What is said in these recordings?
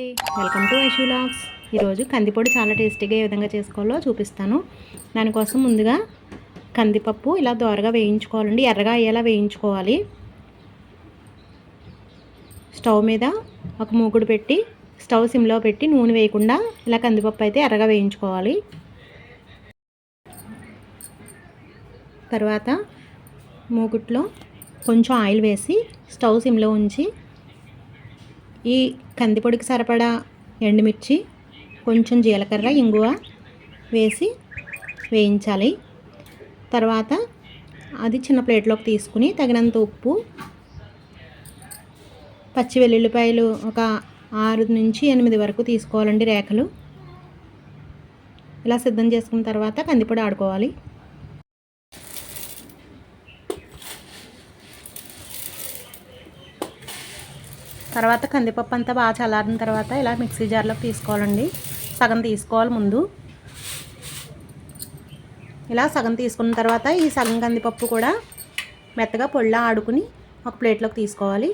Welcome to Aishu vlogs. ఈరోజు కందిపొడి చాలా టేస్టీగా ఏ విధంగా చేసుకోవాలో చూపిస్తాను. దానికోసం ముందుగా కందిపప్పు ఇలా దోరగా వేయించుకోవాలండి, ఎర్రగా అయ్యేలా వేయించుకోవాలి. స్టవ్ మీద ఒక మూకుడు పెట్టి స్టవ్ సిమ్లో పెట్టి నూనె వేయకుండా ఇలా కందిపప్పు అయితే ఎర్రగా వేయించుకోవాలి. తర్వాత మూకుట్లో కొంచెం ఆయిల్ వేసి స్టవ్ సిమ్లో ఉంచి ఈ కందిపొడికి సరిపడా ఎండుమిర్చి, కొంచెం జీలకర్ర, ఇంగువ వేసి వేయించాలి. తర్వాత అది చిన్న ప్లేట్లోకి తీసుకుని తగినంత ఉప్పు, పచ్చి వెల్లుల్లిపాయలు ఒక 6 నుంచి 8 వరకు తీసుకోవాలండి రేఖలు. ఇలా సిద్ధం చేసుకున్న తర్వాత కందిపొడి ఆడుకోవాలి. తర్వాత కందిపప్పు అంతా బాగా చల్లారిన తర్వాత ఇలా మిక్సీ జార్లోకి తీసుకోవాలండి. సగం తీసుకోవాలి ముందు. ఇలా సగం తీసుకున్న తర్వాత ఈ సగం కందిపప్పు కూడా మెత్తగా పొడిలా ఆడుకుని ఒక ప్లేట్లోకి తీసుకోవాలి.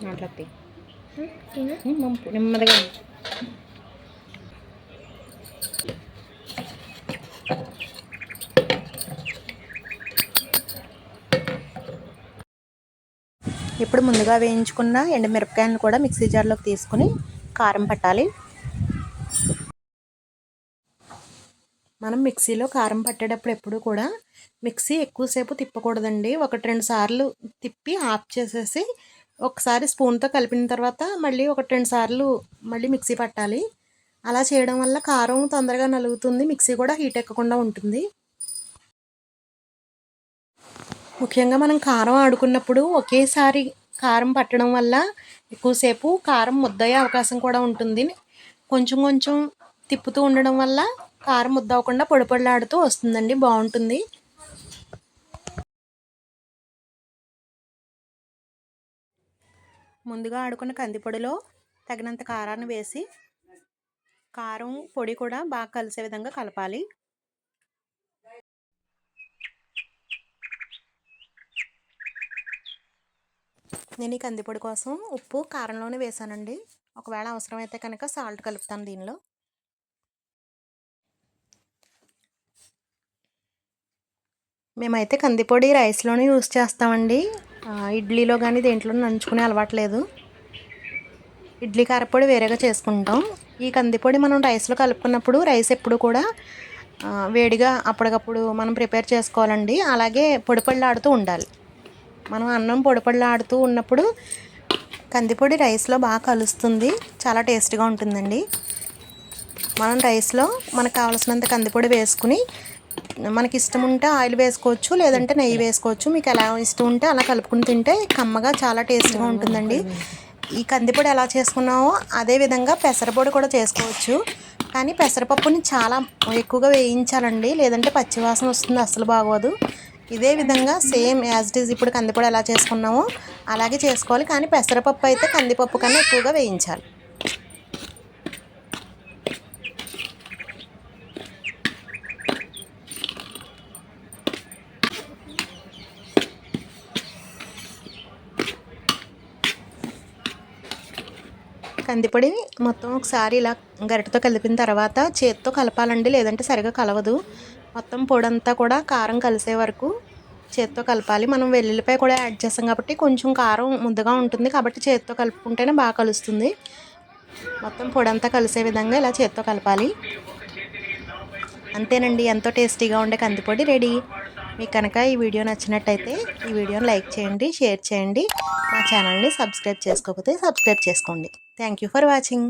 మాట్లాడి నెమ్మదిగా ఇప్పుడు ముందుగా వేయించుకున్న ఎండుమిరపకాయలను కూడా మిక్సీ జార్లోకి తీసుకుని కారం పట్టాలి. మనం మిక్సీలో కారం పట్టేటప్పుడు ఎప్పుడు కూడా మిక్సీ ఎక్కువసేపు తిప్పకూడదండి. 1-2 సార్లు తిప్పి ఆఫ్ చేసేసి ఒకసారి స్పూన్తో కలిపిన తర్వాత మళ్ళీ 1-2 సార్లు మళ్ళీ మిక్సీ పట్టాలి. అలా చేయడం వల్ల కారం తొందరగా నలుగుతుంది, మిక్సీ కూడా హీట్ ఎక్కకుండా ఉంటుంది. ముఖ్యంగా మనం కారం ఆడుకున్నప్పుడు ఒకేసారి కారం పట్టడం వల్ల ఎక్కువసేపు కారం ముద్దయ్యే అవకాశం కూడా ఉంటుంది. కొంచెం కొంచెం తిప్పుతూ ఉండడం వల్ల కారం ముద్ద అవ్వకుండా పొడి పొడిలాడుతూ వస్తుందండి, బాగుంటుంది. ముందుగా ఆడుకున్న కందిపొడిలో తగినంత కారాన్ని వేసి కారం పొడి కూడా బాగా కలిసే విధంగా కలపాలి. నేను ఈ కందిపొడి కోసం ఉప్పు కారంలోనే వేసానండి. ఒకవేళ అవసరమైతే కనుక సాల్ట్ కలుపుతాను దీనిలో. మేమైతే కందిపొడి రైస్లోనే యూస్ చేస్తామండి. ఇడ్లీలో కానీ దేంట్లో నంచుకునే అలవాట్లేదు. ఇడ్లీ కారపొడి వేరేగా చేసుకుంటాం. ఈ కందిపొడి మనం రైస్లో కలుపుకున్నప్పుడు రైస్ ఎప్పుడు కూడా వేడిగా అప్పటికప్పుడు మనం ప్రిపేర్ చేసుకోవాలండి. అలాగే పొడిపళ్ళాడుతూ ఉండాలి. మనం అన్నం పొడిపళ్ళాడుతూ ఉన్నప్పుడు కందిపొడి రైస్లో బాగా కలుస్తుంది, చాలా టేస్ట్గా ఉంటుందండి. మనం రైస్లో మనకు కావాల్సినంత కందిపొడి వేసుకుని మనకి ఇష్టం ఉంటే ఆయిల్ వేసుకోవచ్చు, లేదంటే నెయ్యి వేసుకోవచ్చు. మీకు ఎలా ఇష్టం ఉంటే అలా కలుపుకుని తింటే కమ్మగా చాలా టేస్ట్గా ఉంటుందండి. ఈ కందిపొడి ఎలా చేసుకున్నామో అదే విధంగా పెసరపొడి కూడా చేసుకోవచ్చు. కానీ పెసరపప్పుని చాలా ఎక్కువగా వేయించాలండి, లేదంటే పచ్చివాసన వస్తుంది, అస్సలు బాగోదు. ఇదే విధంగా సేమ్ యాజ్ ఇట్ ఈజ్ ఇప్పుడు కందిపొడి ఎలా చేసుకున్నామో అలాగే చేసుకోవాలి. కానీ పెసరపప్పు అయితే కందిపప్పు కన్నా ఎక్కువగా వేయించాలి. కందిపొడి మొత్తం ఒకసారి ఇలా గరిటతో కలిపిన తర్వాత చేత్తో కలపాలండి, లేదంటే సరిగా కలవదు. మొత్తం పొడంతా కూడా కారం కలిసే వరకు చేత్తో కలపాలి. మనం వెల్లుల్లిపాయ కూడా యాడ్ చేస్తాం కాబట్టి కొంచెం కారం ముద్దగా ఉంటుంది, కాబట్టి చేత్తో కలుపుకుంటేనే బాగా కలుస్తుంది. మొత్తం పొడంతా కలిసే విధంగా ఇలా చేత్తో కలపాలి. అంతేనండి, ఎంతో టేస్టీగా ఉండే కందిపొడి రెడీ. మీకు కనుక ఈ వీడియో నచ్చినట్టయితే ఈ వీడియోని లైక్ చేయండి, షేర్ చేయండి. మా ఛానల్ని సబ్స్క్రైబ్ చేసుకోకపోతే సబ్స్క్రైబ్ చేసుకోండి. Thank you for watching.